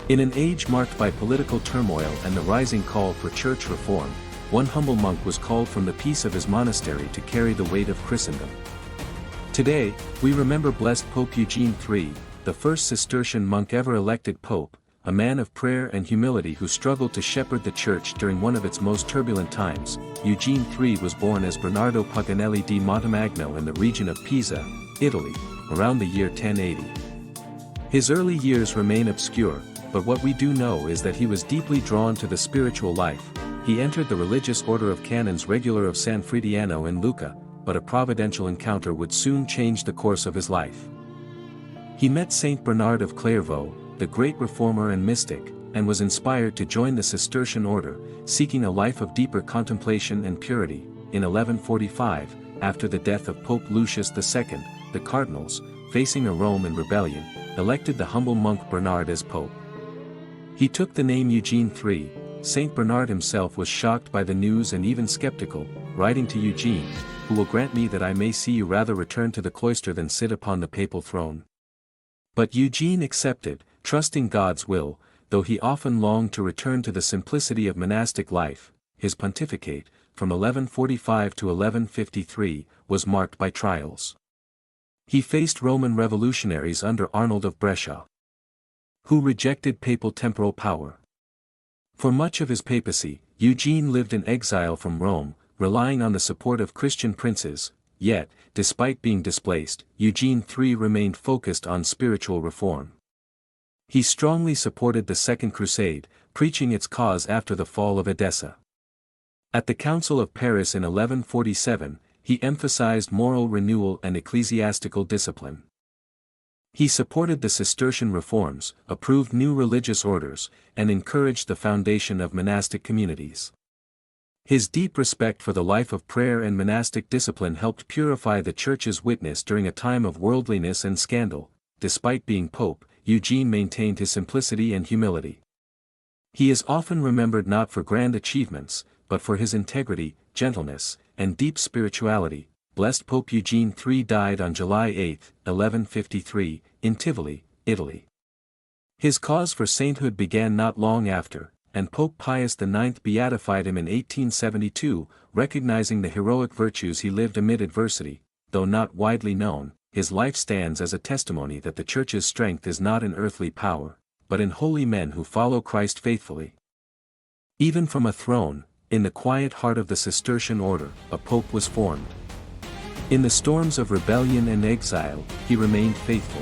In an age marked by political turmoil and the rising call for church reform, one humble monk was called from the peace of his monastery to carry the weight of Christendom. Today, we remember Blessed Pope Eugene III, the first Cistercian monk ever elected pope, a man of prayer and humility who struggled to shepherd the Church during one of its most turbulent times. Eugene III was born as Bernardo Paganelli di Montemagno in the region of Pisa, Italy, around the year 1080. His early years remain obscure, but what we do know is that he was deeply drawn to the spiritual life. He entered the religious order of Canons Regular of San Frediano in Lucca, but a providential encounter would soon change the course of his life. He met Saint Bernard of Clairvaux, the great reformer and mystic, and was inspired to join the Cistercian order, seeking a life of deeper contemplation and purity. In 1145, after the death of Pope Lucius II, the cardinals, facing a Roman rebellion, elected the humble monk Bernard as pope. He took the name Eugene III. Saint Bernard himself was shocked by the news and even skeptical, writing to Eugene, "Who will grant me that I may see you rather return to the cloister than sit upon the papal throne?" But Eugene accepted, trusting God's will, though he often longed to return to the simplicity of monastic life. His pontificate, from 1145 to 1153, was marked by trials. He faced Roman revolutionaries under Arnold of Brescia, who rejected papal temporal power. For much of his papacy, Eugene lived in exile from Rome, relying on the support of Christian princes. Yet, despite being displaced, Eugene III remained focused on spiritual reform. He strongly supported the Second Crusade, preaching its cause after the fall of Edessa. At the Council of Paris in 1147, he emphasized moral renewal and ecclesiastical discipline. He supported the Cistercian reforms, approved new religious orders, and encouraged the foundation of monastic communities. His deep respect for the life of prayer and monastic discipline helped purify the Church's witness during a time of worldliness and scandal. Despite being pope, Eugene maintained his simplicity and humility. He is often remembered not for grand achievements, but for his integrity, gentleness, and deep spirituality. Blessed Pope Eugene III died on July 8, 1153, in Tivoli, Italy. His cause for sainthood began not long after, and Pope Pius IX beatified him in 1872, recognizing the heroic virtues he lived amid adversity. Though not widely known, his life stands as a testimony that the Church's strength is not in earthly power, but in holy men who follow Christ faithfully. Even from a throne, in the quiet heart of the Cistercian order, a pope was formed. In the storms of rebellion and exile, he remained faithful.